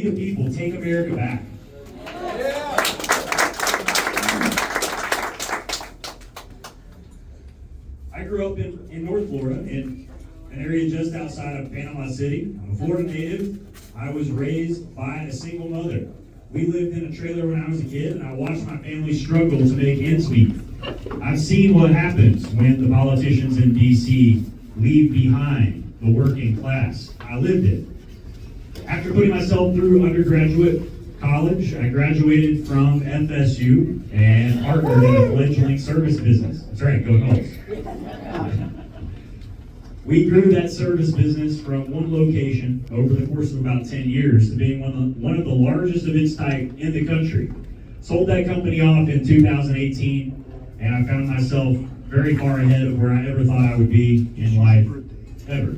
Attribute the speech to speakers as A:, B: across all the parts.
A: The people take America back. I grew up in North Florida, in an area just outside of Panama City. I'm a Florida native. I was raised by a single mother. We lived in a trailer when I was a kid, and I watched my family struggle to make ends meet. I've seen what happens when the politicians in D.C. leave behind the working class. I lived it. After putting myself through undergraduate college, I graduated from FSU and partnered in a fledgling service business. That's right, go Noles. We grew that service business from one location over the course of about 10 years to being one of the largest of its type in the country. Sold that company off in 2018, and I found myself very far ahead of where I ever thought I would be in life, ever.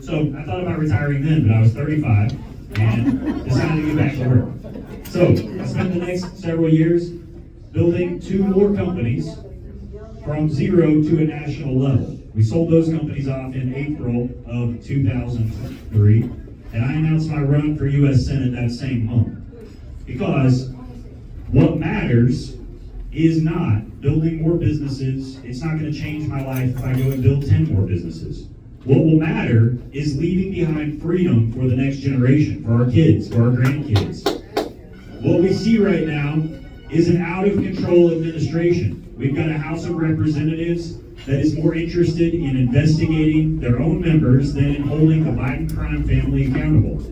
A: So I thought about retiring then, but I was 35 and decided to get back to work. So I spent the next several years building 2 more companies from zero to a national level. We sold those companies off in April of 2003, and I announced my run for U.S. Senate that same month. Because what matters is not building more businesses. It's not going to change my life if I go and build 10 more businesses. What will matter is leaving behind freedom for the next generation, for our kids, for our grandkids. What we see right now is an out-of-control administration. We've got a House of Representatives that is more interested in investigating their own members than in holding the Biden crime family accountable.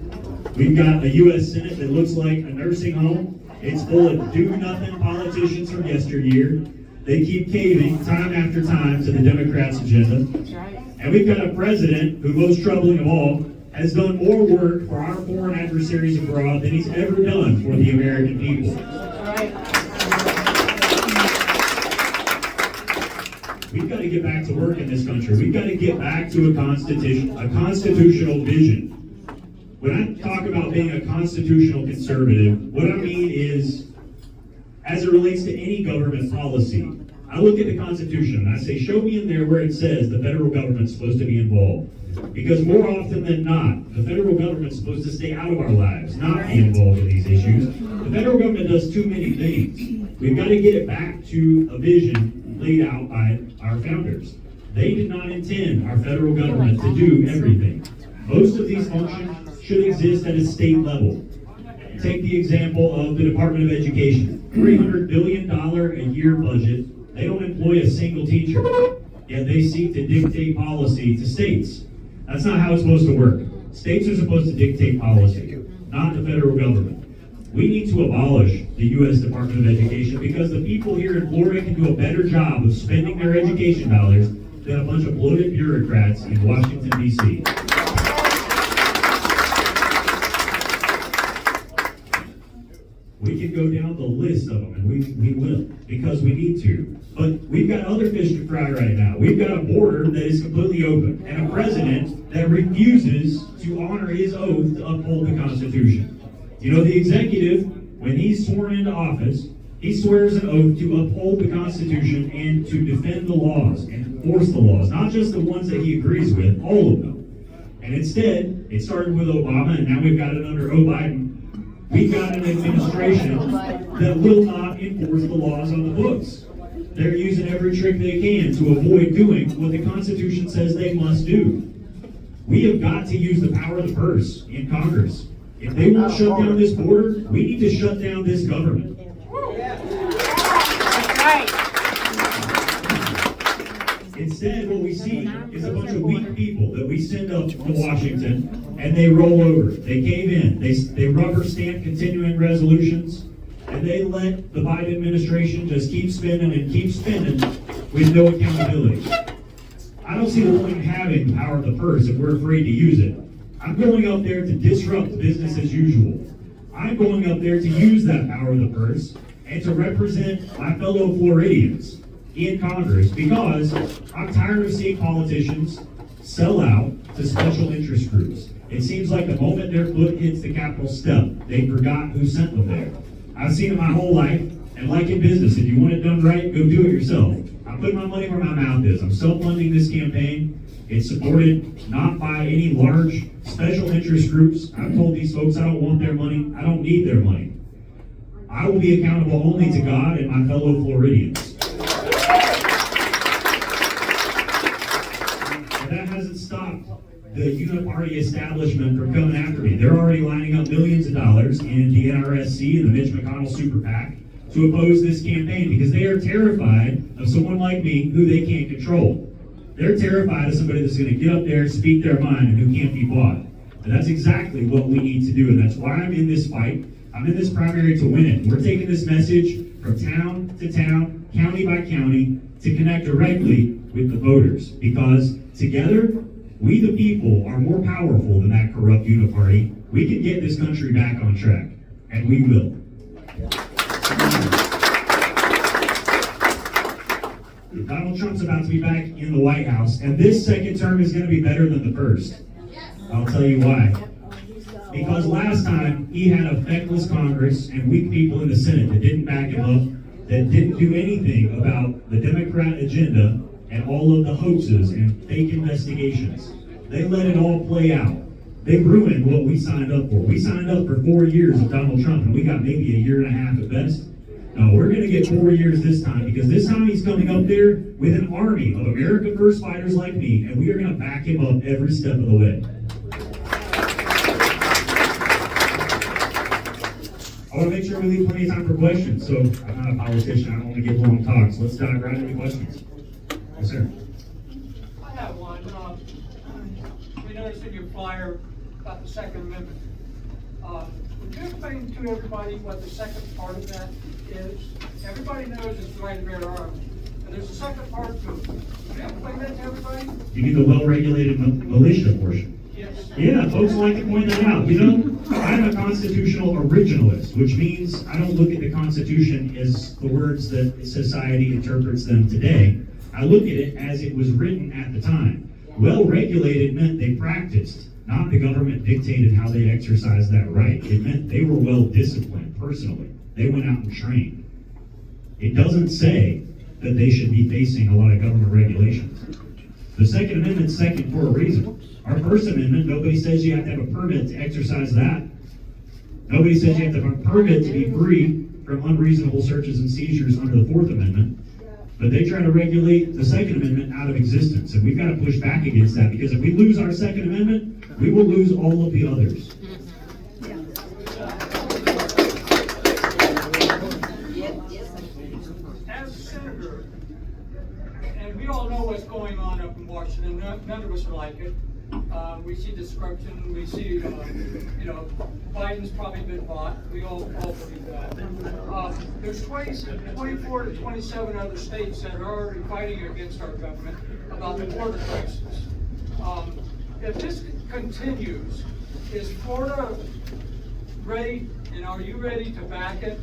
A: We've got a U.S. Senate that looks like a nursing home. It's full of do-nothing politicians from yesteryear. They keep caving time after time to the Democrats' agenda. And we've got a president who, most troubling of all, has done more work for our foreign adversaries abroad than he's ever done for the American people. We've got to get back to work in this country. We've got to get back to a constitutional vision. When I talk about being a constitutional conservative, what I mean is, as it relates to any government policy, I look at the Constitution and I say, show me in there where it says the federal government's supposed to be involved. Because more often than not, the federal government's supposed to stay out of our lives, not be involved in these issues. The federal government does too many things. We've got to get it back to a vision laid out by our founders. They did not intend our federal government to do everything. Most of these functions should exist at a state level. Take the example of the Department of Education. $300 billion a year budget. They don't employ a single teacher, yet they seek to dictate policy to states. That's not how it's supposed to work. States are supposed to dictate policy, not the federal government. We need to abolish the U.S. Department of Education because the people here in Florida can do a better job of spending their education dollars than a bunch of bloated bureaucrats in Washington, D.C. We could go down the list of them, and we will, because we need to. But we've got other fish to fry right now. We've got a border that is completely open, and a president that refuses to honor his oath to uphold the Constitution. You know, the executive, when he's sworn into office, he swears an oath to uphold the Constitution and to defend the laws and enforce the laws, not just the ones that he agrees with, all of them. And instead, it started with Obama, and now we've got it under Biden. We've got an administration that will not enforce the laws on the books. They're using every trick they can to avoid doing what the Constitution says they must do. We have got to use the power of the purse in Congress. If they won't shut down this border, we need to shut down this government.
B: That's right.
A: Instead, what we see is a bunch of weak people that we send up to Washington, and they roll over. They cave in. They rubber stamp continuing resolutions, and they let the Biden administration just keep spending and keep spending with no accountability. I don't see the point in having the power of the purse if we're afraid to use it. I'm going up there to disrupt business as usual. I'm going up there to use that power of the purse and to represent my fellow Floridians in Congress, because I'm tired of seeing politicians sell out to special interest groups. It seems like the moment their foot hits the Capitol step, they forgot who sent them there. I've seen it my whole life, and like in business, if you want it done right, go do it yourself. I'm putting my money where my mouth is. I'm self-funding this campaign. It's supported not by any large Special interest groups, I've told these folks I don't want their money, I don't need their money. I will be accountable only to God and my fellow Floridians. And that hasn't stopped the uniparty establishment from coming after me. They're already lining up millions of dollars in the NRSC and the Mitch McConnell Super PAC to oppose this campaign because they are terrified of someone like me who they can't control. They're terrified of somebody that's going to get up there, speak their mind, and who can't be bought. And that's exactly what we need to do, and that's why I'm in this fight. I'm in this primary to win it. We're taking this message from town to town, county by county, to connect directly with the voters. Because together, we the people are more powerful than that corrupt uniparty. We can get this country back on track, and we will. Donald Trump's about to be back in the White House, and this second term is going to be better than the first. I'll tell you why. Because last time, he had a feckless Congress and weak people in the Senate that didn't back him up, that didn't do anything about the Democrat agenda and all of the hoaxes and fake investigations. They let it all play out. They ruined what we signed up for. We signed up for 4 years of Donald Trump, and we got maybe a year and a half at best. No, we're going to get 4 years this time, because this time he's coming up there with an army of America First fighters like me, and we are going to back him up every step of the way. I want to make sure we leave plenty of time for questions. So I'm not a politician, I don't want to give long talks. Let's dive right into questions. Yes, sir.
B: I have one. We noticed in your flyer about the Second Amendment. Would you explain to everybody what the second part of that is? Everybody knows it's the right to bear arms, and there's a second part to it. Would you explain that to everybody?
A: You mean the well-regulated militia portion?
B: Yes.
A: Yeah, folks like to point that out. You know, I'm a constitutional originalist, which means I don't look at the Constitution as the words that society interprets them today. I look at it as it was written at the time. Well-regulated meant they practiced, not the government dictated how they exercised that right. It meant they were well-disciplined personally. They went out and trained. It doesn't say that they should be facing a lot of government regulations. The Second Amendment's second for a reason. Our First Amendment, nobody says you have to have a permit to exercise that. Nobody says you have to have a permit to be free from unreasonable searches and seizures under the Fourth Amendment. But they try to regulate the Second Amendment out of existence, and we've got to push back against that, because if we lose our Second Amendment, we will lose all of the others.
B: As a senator, and we all know what's going on up in Washington, none of us like it. We see disruption, we see, Biden's probably been bought. We all believe that. There's 24 to 27 other states that are already fighting against our government about the border crisis. If this continues, is Florida ready, and are you ready to back it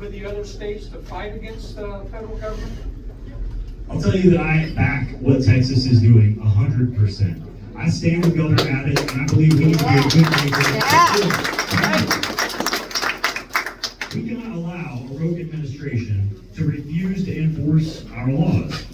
B: with the other states to fight against the federal government?
A: I'll tell you that I back what Texas is doing 100%. I stand with Governor Abbott, and I believe we need to be a good neighbor. We cannot allow a rogue administration to refuse to enforce our laws.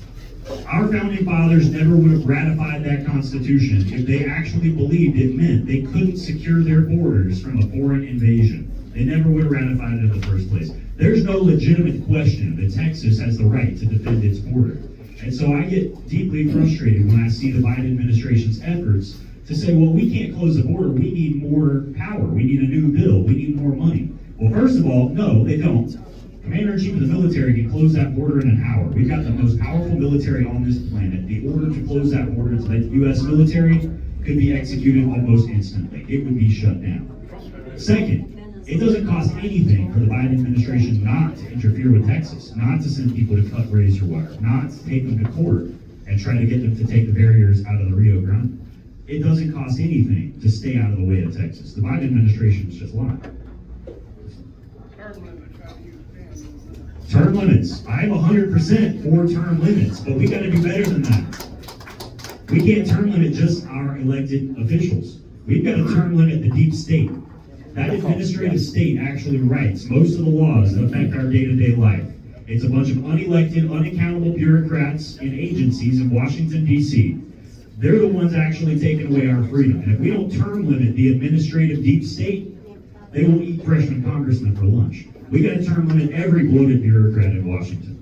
A: Our founding fathers never would have ratified that Constitution if they actually believed it meant they couldn't secure their borders from a foreign invasion. They never would have ratified it in the first place. There's no legitimate question that Texas has the right to defend its border. And so I get deeply frustrated when I see the Biden administration's efforts to say, well, we can't close the border. We need more power. We need a new bill. We need more money. Well, first of all, no, they don't. Commander-in-Chief of the military can close that border in an hour. We've got the most powerful military on this planet. The order to close that border to the U.S. military could be executed almost instantly. It would be shut down. Second, it doesn't cost anything for the Biden administration not to interfere with Texas, not to send people to cut razor wire, not to take them to court and try to get them to take the barriers out of the Rio Grande. It doesn't cost anything to stay out of the way of Texas. The Biden administration is just lying. Term limits. I am 100% for term limits, but we got to do better than that. We can't term limit just our elected officials. We've got to term limit the deep state. That administrative state actually writes most of the laws that affect our day-to-day life. It's a bunch of unelected, unaccountable bureaucrats and agencies in Washington, D.C. they're the ones actually taking away our freedom. And if we don't term limit the administrative deep state, they will eat freshman congressmen for lunch. We got to term limit every bloated bureaucrat in Washington.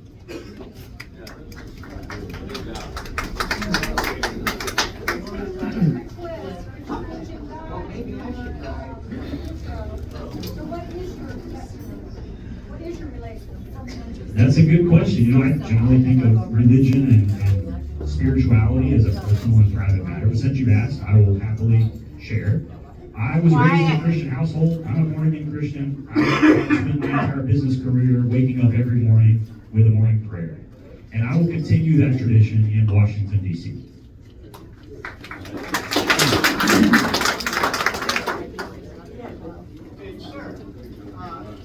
A: That's a good question. You know, I generally think of religion and spirituality as a personal and private matter. But since you've asked, I will happily share. I was raised in a Christian household. I'm a born-again Christian. I spent my entire business career waking up every morning with a morning prayer. And I will continue that tradition in Washington, D.C.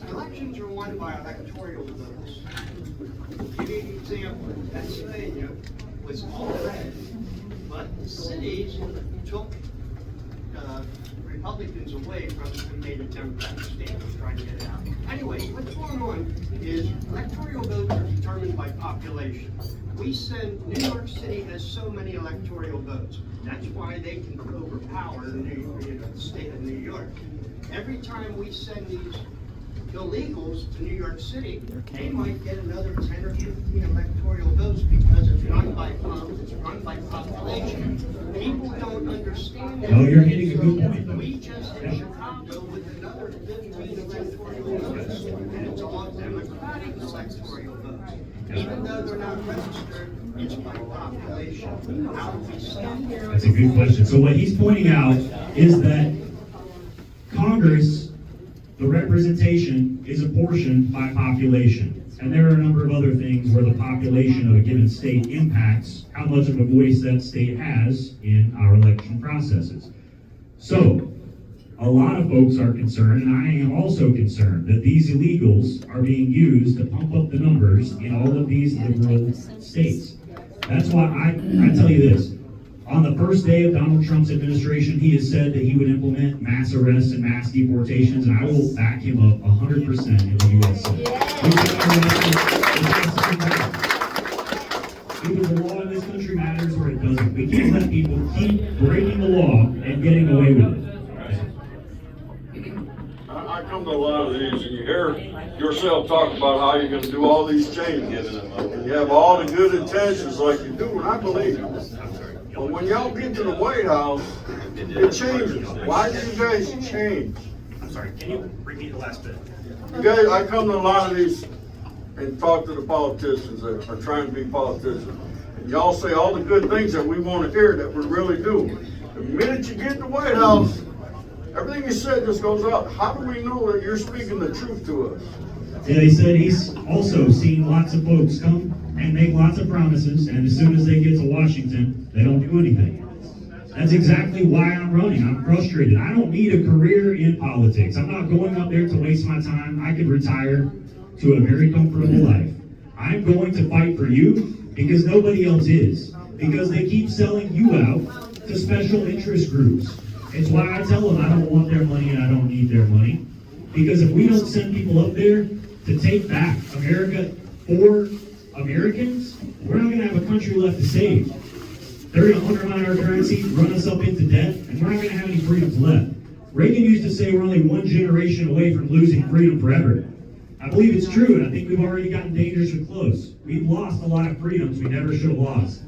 C: Elections are won by electoral votes. Give you an example. Pennsylvania was all red, but the cities took Republicans away from it and made a Democratic state was trying to get it out. Anyway, what's going on is electoral votes are determined by population. New York City has so many electoral votes. That's why they can overpower the state of New York. Every time we send these illegals to New York City, they might get another 10 or 15 electoral votes because it's run by population. People don't understand that.
A: No, you're hitting a good point.
C: We just hit Chicago with another 15 electoral votes, and it's all Democratic electoral votes. Even though they're not registered, it's by population. How do we stop that?
A: That's a good question. So what he's pointing out is that Congress, the representation, is apportioned by population. And there are a number of other things where the population of a given state impacts how much of a voice that state has in our election processes. So, a lot of folks are concerned, and I am also concerned, that these illegals are being used to pump up the numbers in all of these liberal states. That's why I tell you this. On the first day of Donald Trump's administration, he has said that he would implement mass arrests and mass deportations, and I will back him up 100% in the U.S. Either the law in this country matters or it doesn't. We can't let people keep breaking the law and getting away with it.
D: I come to a lot of these, and you hear yourself talk about how you're going to do all these changes, and you have all the good intentions like you do, and I believe you. But when y'all get to the White House, it changes. Why do you guys change?
A: I'm sorry, can you repeat the last bit?
D: You guys, I come to a lot of these and talk to the politicians that are trying to be politicians. And y'all say all the good things that we want to hear that we really do. The minute you get to the White House, everything you said just goes out. How do we know that you're speaking the truth to us?
A: Yeah, he said he's also seen lots of folks come and make lots of promises, and as soon as they get to Washington, they don't do anything. That's exactly why I'm running. I'm frustrated. I don't need a career in politics. I'm not going up there to waste my time. I could retire to a very comfortable life. I'm going to fight for you because nobody else is. Because they keep selling you out to special interest groups. It's why I tell them I don't want their money and I don't need their money. Because if we don't send people up there to take back America for Americans, we're not going to have a country left to save. They're going to undermine our currency, run us up into debt, and we're not going to have any freedoms left. Reagan used to say we're only one generation away from losing freedom forever. I believe it's true, and I think we've already gotten dangerously close. We've lost a lot of freedoms we never should have lost.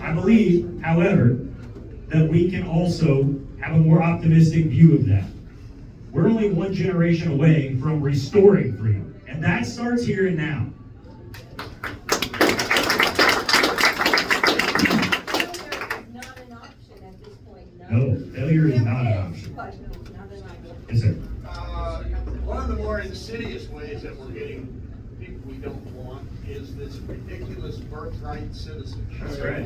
A: I believe, however, that we can also have a more optimistic view of that. We're only one generation away from restoring freedom, and that starts here and now. No, failure is not an option. Yes, sir.
E: One of the more insidious ways that we're getting people we don't want is this ridiculous birthright citizenship.
A: That's right.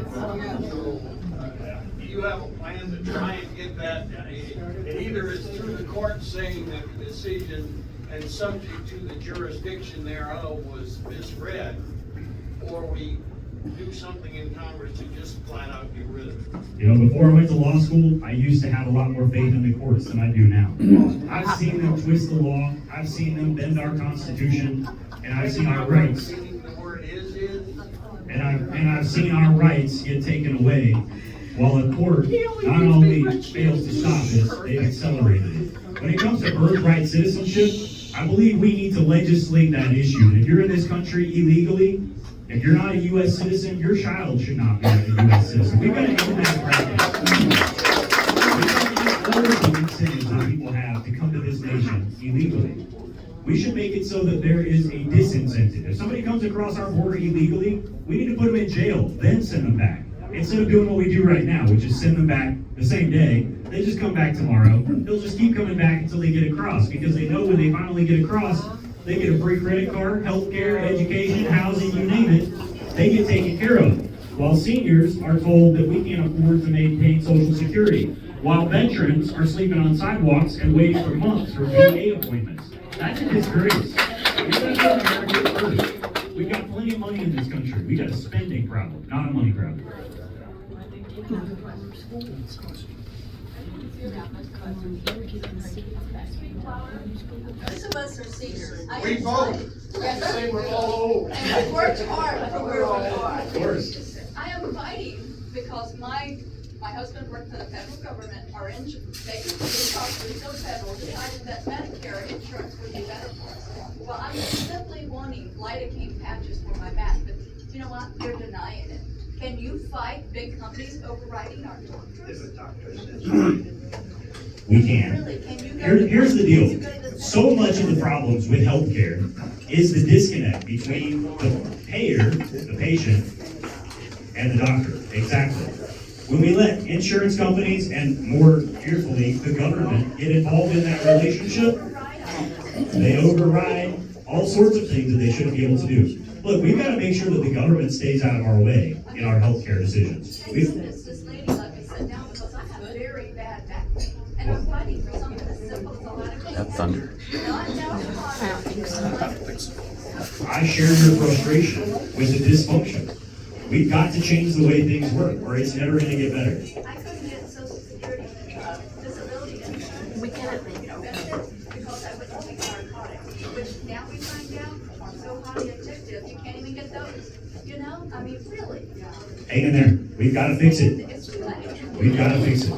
E: Do you have a plan to try and get that? It either is through the court saying that the decision and subject to the jurisdiction thereof was misread, or we do something in Congress to just flat out get rid of it.
A: You know, before I went to law school, I used to have a lot more faith in the courts than I do now. I've seen them twist the law, I've seen them bend our Constitution, and I've seen our rights.
E: The word is.
A: And I've seen our rights get taken away while the court not only fails to stop this, they've accelerated it. When it comes to birthright citizenship, I believe we need to legislate that issue. If you're in this country illegally, if you're not a U.S. citizen, your child should not be a U.S. citizen. We've got to end that practice. We've got to get all of the incentives that people have to come to this nation illegally. We should make it so that there is a disincentive. If somebody comes across our border illegally, we need to put them in jail, then send them back. Instead of doing what we do right now, which is send them back the same day, they just come back tomorrow. They'll just keep coming back until they get across, because they know when they finally get across, they get a free credit card, health care, education, housing, you name it, they get taken care of. While seniors are told that we can't afford to maintain Social Security, while veterans are sleeping on sidewalks and waiting for months for VA appointments. That's a disgrace. We've got to get America first. We've got plenty of money in this country. We've got a spending problem, not a money problem.
F: Most of us are seniors.
E: We vote.
F: Yes.
E: Say we're all old.
F: And we worked hard for where we are.
A: Of course.
F: I am fighting because my husband worked for the federal government, our because we're so federal, decided that Medicare insurance would be better for us. Well, I'm simply wanting lidocaine patches for my back, but you know what? They're denying it. Can you fight big companies overriding our doctors?
A: We can.
F: Really, can you go
A: Here's the
F: can you
A: deal.
F: go to the
A: So much of the problems with healthcare is the disconnect between the payer, the patient, and the doctor. Exactly. When we let insurance companies and, more fearfully, the government get involved in that relationship, they override all sorts of things that they shouldn't be able to do. Look, we've got to make sure that the government stays out of our way in our healthcare decisions.
F: This lady let me sit down because I have very bad back pain, and I'm fighting for something as simple as a lidocaine.
G: That thunder.
F: Not now.
A: I share your frustration with the dysfunction. We've got to change the way things work, or it's never going to get better.
F: I couldn't get Social Security, disability insurance. We can't. Benefits because I was taking narcotics, which now we find out are so highly addictive, you can't even get those. You know, I mean, really.
A: Hang in there. We've got to fix it.
F: It's too late.
A: We've got to fix it.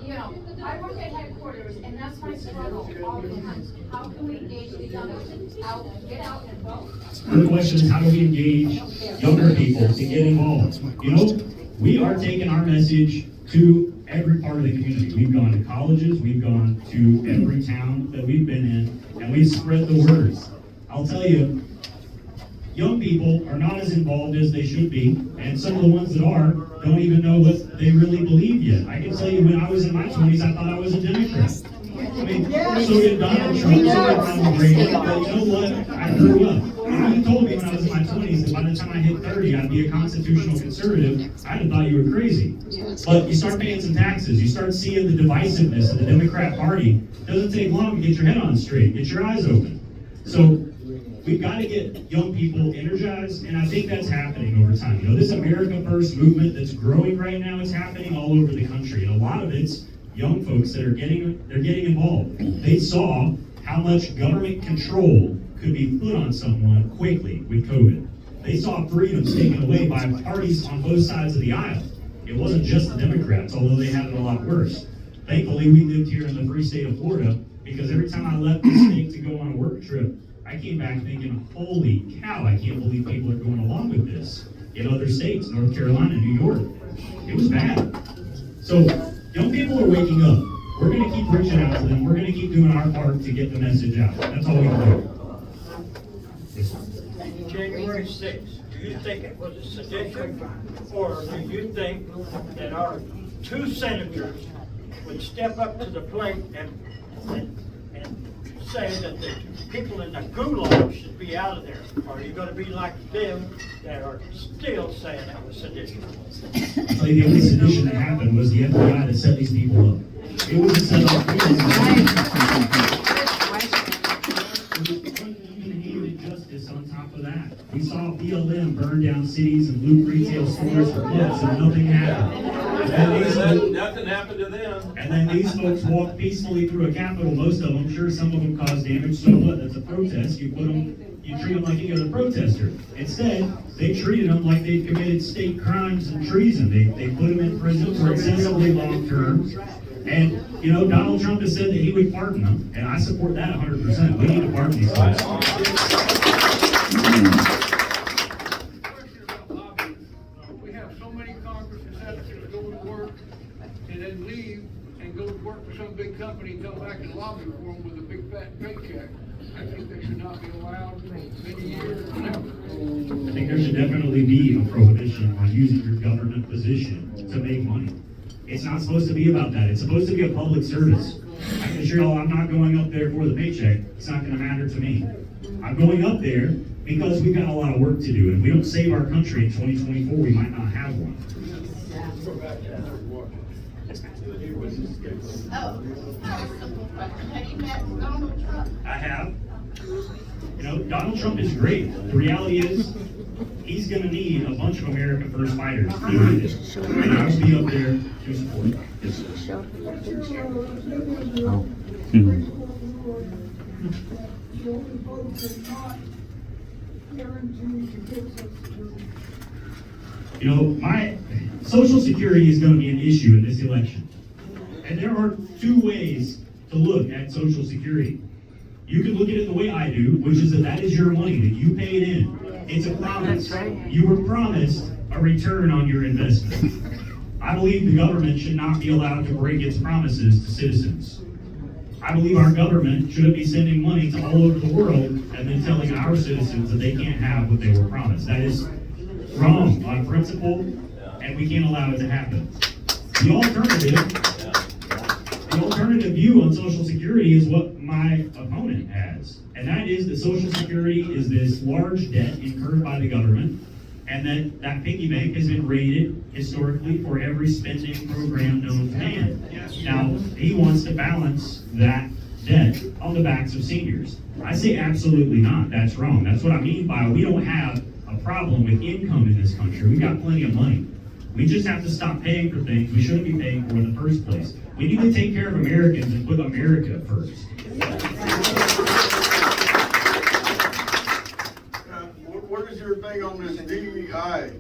H: You know, I work at headquarters, and that's my struggle all the time. How can we engage the youngest out, get out and vote?
A: The question is, how do we engage younger people to get involved? You know, we are taking our message to every part of the community. We've gone to colleges, we've gone to every town that we've been in, and we've spread the words. I'll tell you, young people are not as involved as they should be, and some of the ones that are don't even know what they really believe yet. I can tell you, when I was in my 20s, I thought I was a Democrat. I mean, so did Donald Trump, so did Ronald Reagan, but you know what? I grew up. If you told me when I was in my 20s that by the time I hit 30, I'd be a constitutional conservative, I'd have thought you were crazy. But you start paying some taxes, you start seeing the divisiveness of the Democrat Party. It doesn't take long to get your head on straight, get your eyes open. So we've got to get young people energized, and I think that's happening over time. You know, this America First movement that's growing right now is happening all over the country, and a lot of it's young folks that are getting involved. They saw how much government control could be put on someone quickly with COVID. They saw freedoms taken away by parties on both sides of the aisle. It wasn't just the Democrats, although they had it a lot worse. Thankfully, we lived here in the free state of Florida, because every time I left the state to go on a work trip, I came back thinking, holy cow, I can't believe people are going along with this in other states, North Carolina, New York. It was bad. So young people are waking up. We're going to keep reaching out to them. We're going to keep doing our part to get the message out. That's all we can do.
I: January 6th, do you think it was a sedition, or do you think that our two senators would step up to the plate and say that the people in the gulag should be out of there? Or are you going to be like them that are still saying that was sedition?
A: I'll tell you, the only sedition that happened was the FBI that set these people up. It was a setup. It was unhanded justice down cities and loot retail stores for months and nothing happened.
E: Nothing happened to them.
A: And then these folks walk peacefully through a Capitol, most of them, sure, some of them cause damage, so what? That's a protest. You treat them like any other protester. Instead, they treated them like they'd committed state crimes and treason. They put them in prison for excessively long terms. And, you know, Donald Trump has said that he would pardon them, and I support that 100%. We need to pardon these folks.
G: We have so many Congress and senators go to work and then leave and go to work for some big company and come back and lobby for them with a big fat paycheck. I think they should not be allowed for many years or never.
A: I think there should definitely be a prohibition on using your government position to make money. It's not supposed to be about that. It's supposed to be a public service. I can assure y'all I'm not going up there for the paycheck. It's not gonna matter to me. I'm going up there because we've got a lot of work to do, and if we don't save our country in 2024, we might not have one.
J: Oh, I have a simple question. Have you met Donald Trump?
A: I have. You know, Donald Trump is great. The reality is, he's gonna need a bunch of America First fighters to do it. And I'll be up there to support them. You know, my Social Security is gonna be an issue in this election. And there are two ways to look at Social Security. You can look at it the way I do, which is that is your money that you paid in. It's a promise. You were promised a return on your investment. I believe the government should not be allowed to break its promises to citizens. I believe our government shouldn't be sending money to all over the world and then telling our citizens that they can't have what they were promised. That is wrong on principle, and we can't allow it to happen. The alternative view on Social Security is what my opponent has, and that is that Social Security is this large debt incurred by the government, and that piggy bank has been rated historically for every spending program known to man. Now, he wants to balance that debt on the backs of seniors. I say absolutely not. That's wrong. That's what I mean by we don't have a problem with income in this country. We've got plenty of money. We just have to stop paying for things we shouldn't be paying for in the first place. We need to take care of Americans and put America first.
D: What is your thing on this DEI?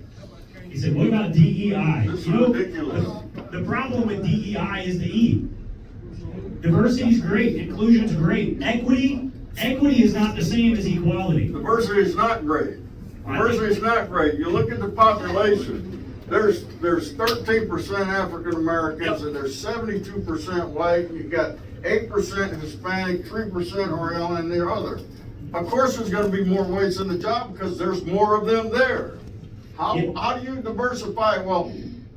A: He said, what about DEI?
D: This is
A: You know,
D: ridiculous.
A: the problem with DEI is the E. Diversity is great, inclusion is great. Equity is not the same as equality.
D: Diversity is not great. Diversity is not great. You look at the population. There's 13% African Americans and there's 72% white. You got 8% Hispanic, 3% Oriental, and the other. Of course, there's going to be more whites in the job because there's more of them there. How do you diversify? Well,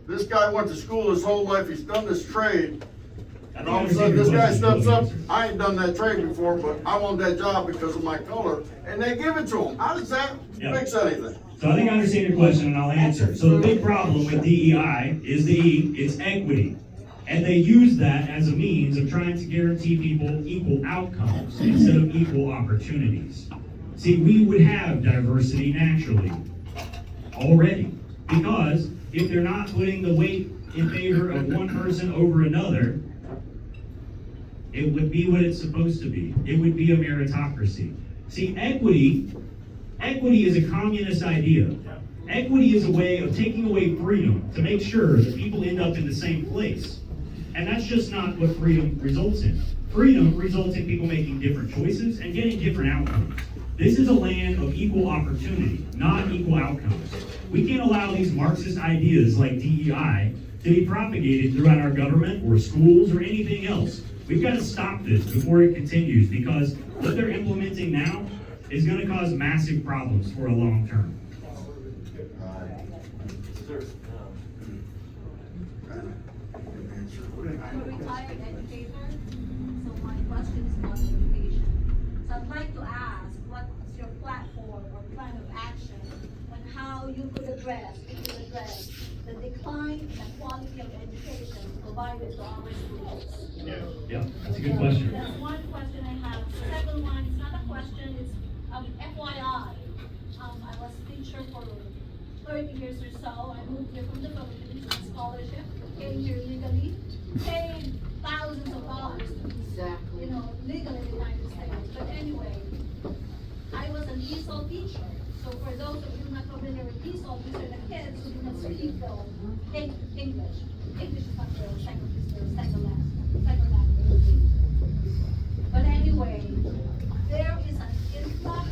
D: this guy went to school his whole life. He's done this trade. And all of a sudden, this guy steps up. I ain't done that trade before, but I want that job because of my color. And they give it to him. How does that fix anything?
A: So I think I understand your question and I'll answer. So the big problem with DEI is the E, it's equity. And they use that as a means of trying to guarantee people equal outcomes instead of equal opportunities. See, we would have diversity naturally already, because if they're not putting the weight in favor of one person over another, it would be what it's supposed to be. It would be a meritocracy. See, equity is a communist idea. Equity is a way of taking away freedom to make sure that people end up in the same place. And that's just not what freedom results in. Freedom results in people making different choices and getting different outcomes. This is a land of equal opportunity, not equal outcomes. We can't allow these Marxist ideas like DEI to be propagated throughout our government or schools or anything else. We've got to stop this before it continues, because what they're implementing now is going to cause massive problems for a long term.
K: I'm a retired educator, so my question is about education. So I'd like to ask, what's your platform or plan of action on how you could address the decline in the quality of education provided to our students?
A: Yeah, that's a good question.
K: That's one question I have. The second one, it's not a question, it's FYI. I was teacher for 30 years or so, I moved here from the Philippines on scholarship, came here legally, paid thousands of dollars to be, legal in the United States. But anyway, I was an ESOL teacher. So for those of you not familiar with ESOL, these are the kids who do not speak English. English is not their second language. But anyway, there is an influx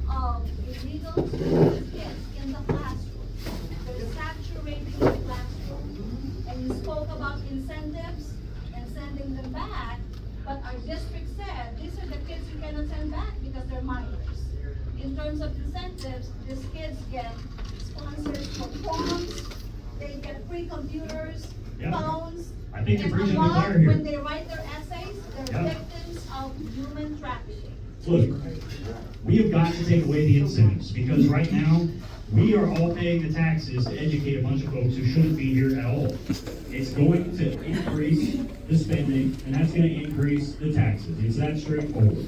K: of illegal kids in the classroom. They're saturating the classroom. And you spoke about incentives and sending them back, but our district said these are the kids you cannot send back because they're minors. In terms of incentives, these kids get sponsors for proms, they get free computers, phones,
A: I think you're
K: and
A: preaching
K: a
A: to the
K: lot,
A: choir here.
K: when they write their essays, they're victims of human trafficking.
A: Look, we have got to take away the incentives, because right now, we are all paying the taxes to educate a bunch of folks who shouldn't be here at all. It's going to increase the spending, and that's going to increase the taxes. It's that straightforward.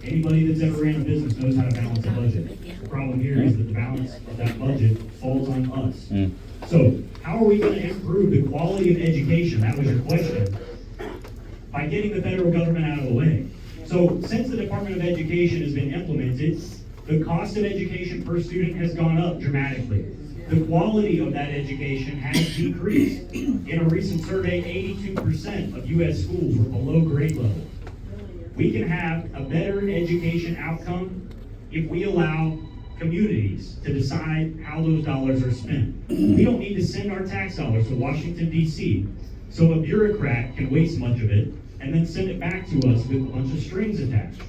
A: Anybody that's ever ran a business knows how to balance a budget. The problem here is that the balance of that budget falls on us. So, how are we going to improve the quality of education? That was your question. By getting the federal government out of the way. So, since the Department of Education has been implemented, the cost of education per student has gone up dramatically. The quality of that education has decreased. In a recent survey, 82% of U.S. schools were below grade level. We can have a better education outcome if we allow communities to decide how those dollars are spent. We don't need to send our tax dollars to Washington, D.C. so a bureaucrat can waste much of it and then send it back to us with a bunch of strings attached.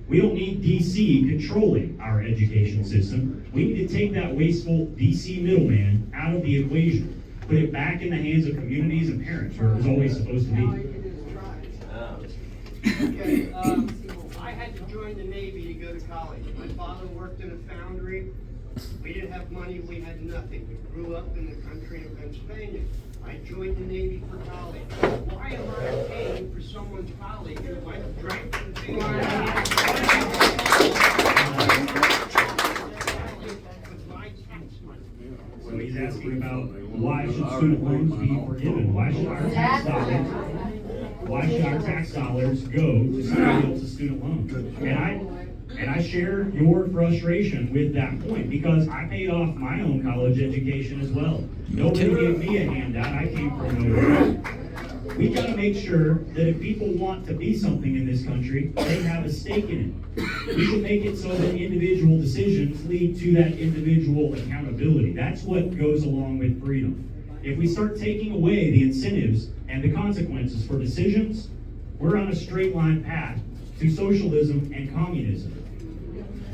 A: We don't need D.C. controlling our education system. We need to take that wasteful D.C. middleman out of the equation, put it back in the hands of communities and parents where it was always supposed to be.
C: Okay, I had to join the Navy to go to college. My father worked in a foundry. We didn't have money, we had nothing. We grew up in the country of Pennsylvania. I joined the Navy for college. Why am I paying for someone's college if I drank and paid? With my tax money.
A: So he's asking about why should student loans be forgiven? Why should our tax dollars go to support student loans? And I share your frustration with that point, because I paid off my own college education as well. Nobody gave me a handout. I came from nowhere. We've got to make sure that if people want to be something in this country, they have a stake in it. We should make it so that individual decisions lead to that individual accountability. That's what goes along with freedom. If we start taking away the incentives and the consequences for decisions, we're on a straight line path to socialism and communism.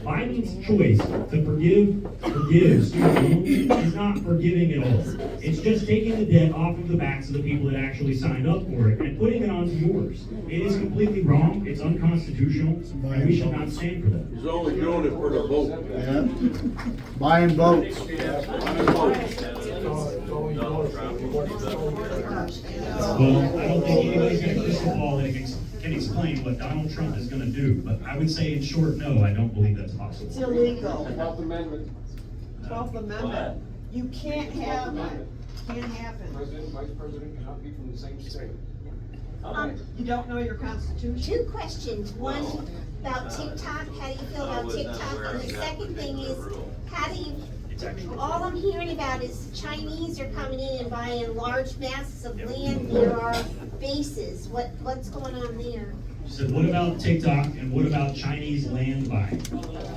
A: Biden's choice to forgive student loans is not forgiving at all. It's just taking the debt off of the backs of the people that actually signed up for it and putting it onto yours. It is completely wrong, it's unconstitutional, and we should not stand for that.
D: He's only doing it for the vote.
L: Yeah. Buying votes.
A: Well, I don't think anybody's got a crystal ball that can explain what Donald Trump is going to do, but I would say in short, no, I don't believe that's possible.
M: It's illegal.
E: 12th Amendment.
M: 12th Amendment. You can't have it. Can't happen.
E: President and Vice President cannot be from the same state.
M: You don't know your constitution?
N: Two questions. One about TikTok. How do you feel about TikTok? And the second thing is, how do you, all I'm hearing about is the Chinese are coming in and buying large masses of land near our bases. What's going on there?
A: So what about TikTok and what about Chinese land buying?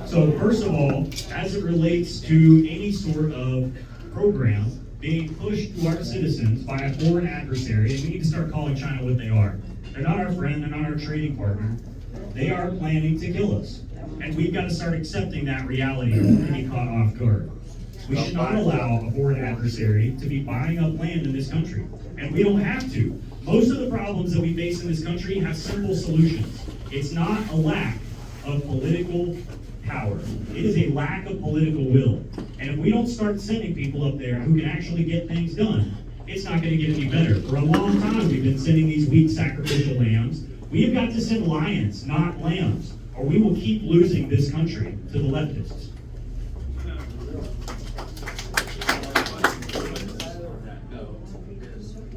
A: So first of all, as it relates to any sort of program being pushed to our citizens by a foreign adversary, and we need to start calling China what they are. They're not our friend, they're not our trading partner. They are planning to kill us. And we've got to start accepting that reality or we're going to be caught off guard. We should not allow a foreign adversary to be buying up land in this country. And we don't have to. Most of the problems that we face in this country have simple solutions. It's not a lack of political power. It is a lack of political will. And if we don't start sending people up there who can actually get things done, it's not going to get any better. For a long time, we've been sending these weak sacrificial lambs. We have got to send lions, not lambs, or we will keep losing this country to the leftists.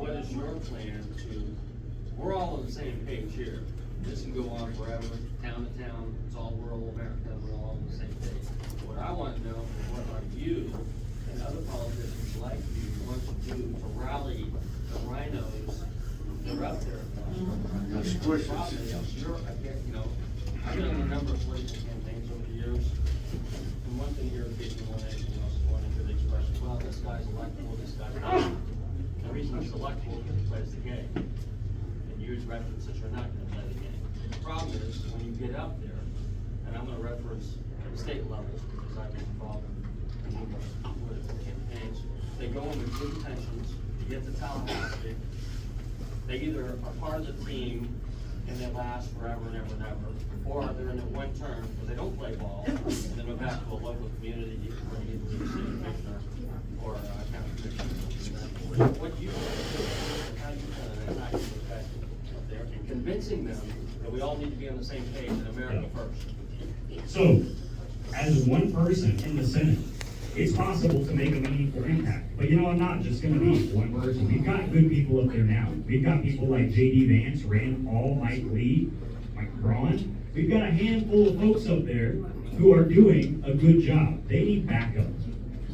O: what is your plan to, we're all on the same page here. This can go on forever, town to town, it's all rural America, we're all on the same page. What I want to know is what are you and other politicians like you want to do to rally the rhinos that are up there? The problem is, I've been on a number of political campaigns over the years, and one thing irritates me more than anything else is when I hear the expression, well, this guy's electable, this guy's not. The reason he's electable is because he plays the game. And you as reference that you're not gonna play the game. The problem is, when you get up there, and I'm gonna reference the state levels, because I've been involved in numerous political campaigns, they go in with good intentions to get to Tallahassee. They either are part of the team and they last forever and ever and ever, or they're in it one term, but they don't play ball, and then go back to a local community where you get to be a city commissioner or a county commissioner. What you do, and how you kind of attack those guys up there, and convincing them that we all need to be on the same page in America first.
A: So, as one person in the Senate, it's possible to make a meaningful impact. But I'm not just gonna be one person. We've got good people up there now. We've got people like J.D. Vance, Rand Paul, Mike Lee, Mike Braun. We've got a handful of folks up there who are doing a good job. They need backup.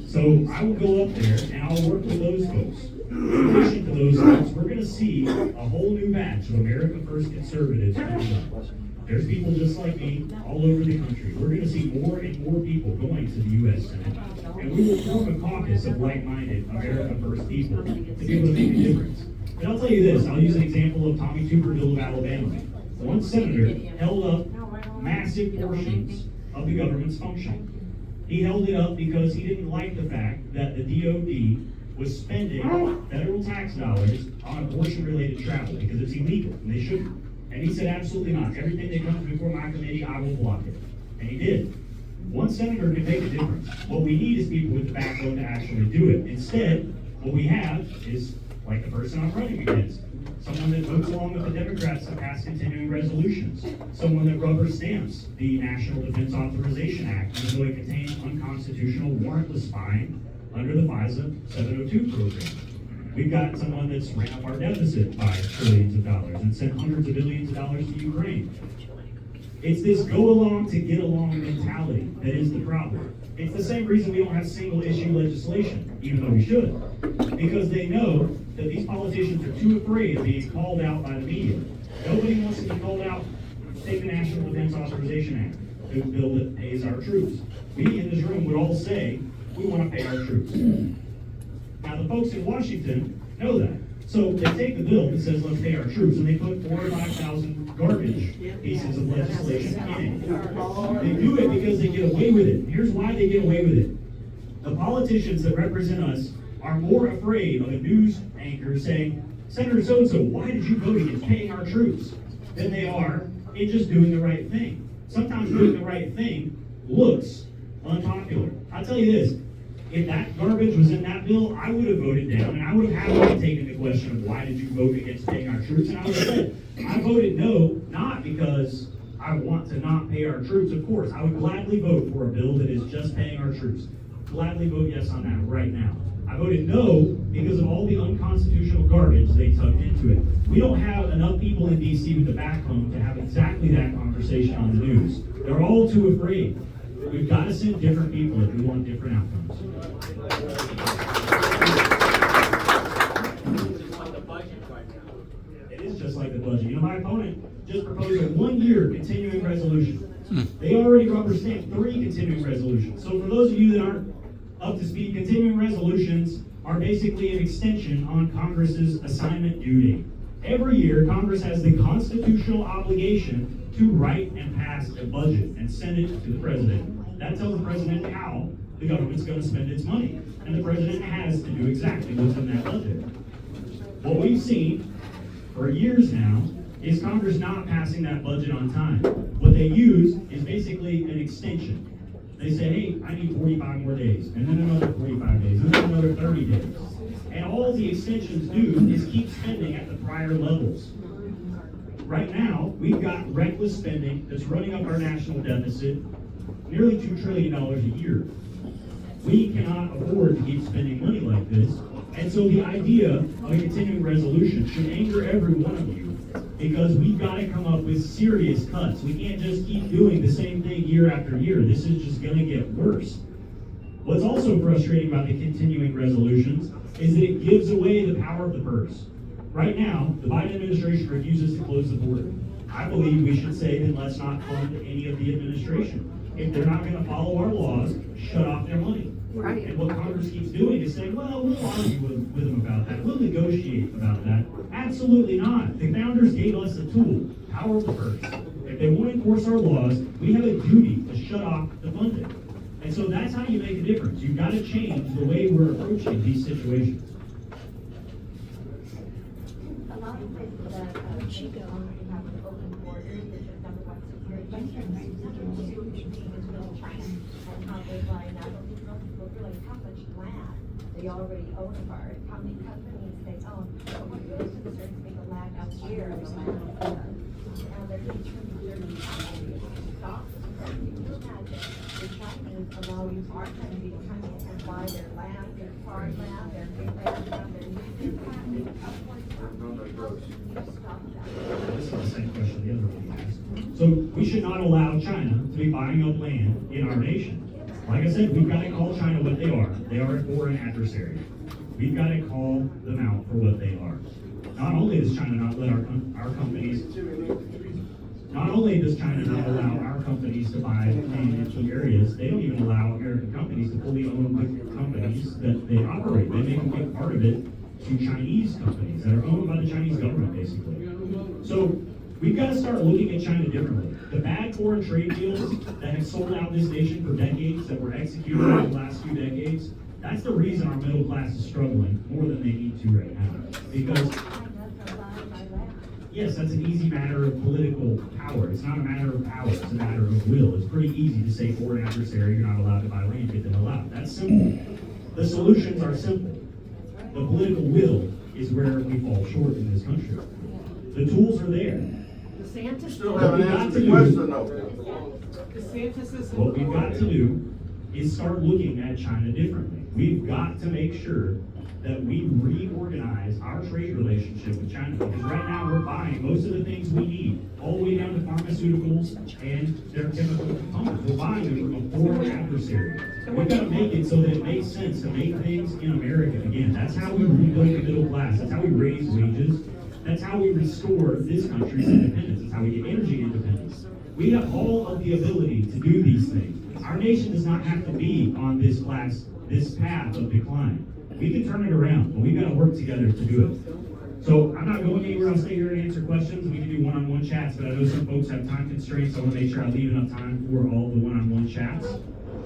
A: So I will go up there and I'll work with those folks. In addition to those folks, we're gonna see a whole new batch of America First conservatives coming up. There's people just like me all over the country. We're gonna see more and more people going to the U.S. Senate. And we will form a caucus of like-minded America First people to be able to make a difference. And I'll tell you this, I'll use an example of Tommy Tuberville of Alabama. One senator held up massive portions of the government's function. He held it up because he didn't like the fact that the DOD was spending federal tax dollars on abortion-related travel because it's illegal and they shouldn't. And he said, absolutely not. Everything that comes before my committee, I will block it. And he did. One senator can make a difference. What we need is people with the backbone to actually do it. Instead, what we have is, like the person I'm running against, someone that votes along with the Democrats to pass continuing resolutions, someone that rubber stamps the National Defense Authorization Act, even though it contains unconstitutional warrantless spying under the FISA 702 program. We've got someone that's ran up our deficit by trillions of dollars and sent hundreds of billions of dollars to Ukraine. It's this go along to get along mentality that is the problem. It's the same reason we don't have single issue legislation, even though we should. Because they know that these politicians are too afraid of being called out by the media. Nobody wants to be called out. Take the National Defense Authorization Act, the bill that pays our troops. We in this room would all say, we want to pay our troops. Now the folks in Washington know that. So they take the bill that says let's pay our troops and they put 4,000 or 5,000 garbage pieces of legislation in it. They do it because they get away with it. Here's why they get away with it. The politicians that represent us are more afraid of a news anchor saying, Senator so-and-so, why did you vote against paying our troops? Than they are in just doing the right thing. Sometimes doing the right thing looks unpopular. I'll tell you this, if that garbage was in that bill, I would have voted down, and I would have happily taken the question of why did you vote against paying our troops, and I would have said, I voted no, not because I want to not pay our troops. Of course, I would gladly vote for a bill that is just paying our troops. Gladly vote yes on that right now. I voted no because of all the unconstitutional garbage they tucked into it. We don't have enough people in DC with the backbone to have exactly that conversation on the news. They're all too afraid. We've got to send different people if we want different outcomes. It is just like the budget. My opponent just proposed a 1-year continuing resolution. They already rubber stamped 3 continuing resolutions. So for those of you that aren't up to speed, continuing resolutions are basically an extension on Congress's assignment due date. Every year, Congress has the constitutional obligation to write and pass a budget and send it to the president. That tells the president how the government's going to spend its money. And the president has to do exactly what's in that budget. What we've seen for years now is Congress not passing that budget on time. What they use is basically an extension. They say, hey, I need 45 more days, and then another 45 days, and then another 30 days. And all the extensions do is keep spending at the prior levels. Right now, we've got reckless spending that's running up our national deficit, nearly $2 trillion a year. We cannot afford to keep spending money like this And so the idea of a continuing resolution should anger every one of you, because we've got to come up with serious cuts. We can't just keep doing the same thing year after year. This is just going to get worse. What's also frustrating about the continuing resolutions is that it gives away the power of the purse. Right now, the Biden administration refuses to close the border. I believe we should say, then let's not fund any of the administration. If they're not going to follow our laws, shut off their money.
M: Right.
A: And what Congress keeps doing is saying, well, we'll argue with them about that. We'll negotiate about that. Absolutely not. The founders gave us a tool, power of the purse. If they won't enforce our laws, we have a duty to shut off the funding. And so that's how you make a difference. You've got to change the way we're approaching these situations.
K: A lot of places that, have an open border, is the number one security. China, and how they buy, not only people really how much land they already own a part, how many companies they own. But what really concerns me, the land out here, the land, and they're determined to stop. Can you imagine the Chinese allow you our country to come in and buy their land, their farmland, their big land, their new property, stop that.
A: This is the same question the other one asked. So we should not allow China to be buying up land in our nation. Like I said, we've got to call China what they are. They are a foreign adversary. We've got to call them out for what they are. Not only does China not let our companies, not only does China not allow our companies to buy land in key areas, they don't even allow American companies to fully own the companies that they operate. They make a big part of it to Chinese companies that are owned by the Chinese government, basically. So we've got to start looking at China differently. The bad foreign trade deals that have sold out this nation for decades, that were executed over the last few decades, that's the reason our middle class is struggling more than they need to right now. Because, yes, that's an easy matter of political power. It's not a matter of power, it's a matter of will. It's pretty easy to say foreign adversary, you're not allowed to buy land, get the hell out. That's simple. The solutions are simple. The political will is where we fall short in this country. The tools are there.
M: DeSantis
D: Still haven't answered the question though.
M: DeSantis is.
A: What we've got to do is start looking at China differently. We've got to make sure that we reorganize our trade relationship with China, because right now we're buying most of the things we need, all the way down to pharmaceuticals and their chemical components. We're buying them from a foreign adversary. We've got to make it so that it makes sense to make things in America again. That's how we rebuild the middle class. That's how we raise wages. That's how we restore this country's independence. That's how we get energy independence. We have all of the ability to do these things. Our nation does not have to be on this path of decline. We can turn it around, but we've got to work together to do it. So I'm not going anywhere. I'll stay here and answer questions. We can do one-on-one chats, but I know some folks have time constraints, so I want to make sure I leave enough time for all the one-on-one chats.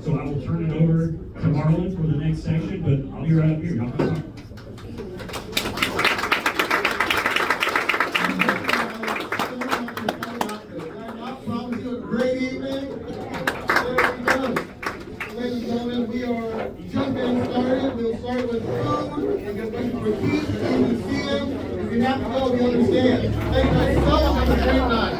A: So I will turn it over to Marlon for the next section, but I'll be right up here. Y'all come talk.
P: Great evening. There we go. Ladies and gentlemen, we are just getting started. We'll start with food and get ready for tea in the museum. If you have to go, we understand. Thank you so much. Have a great night.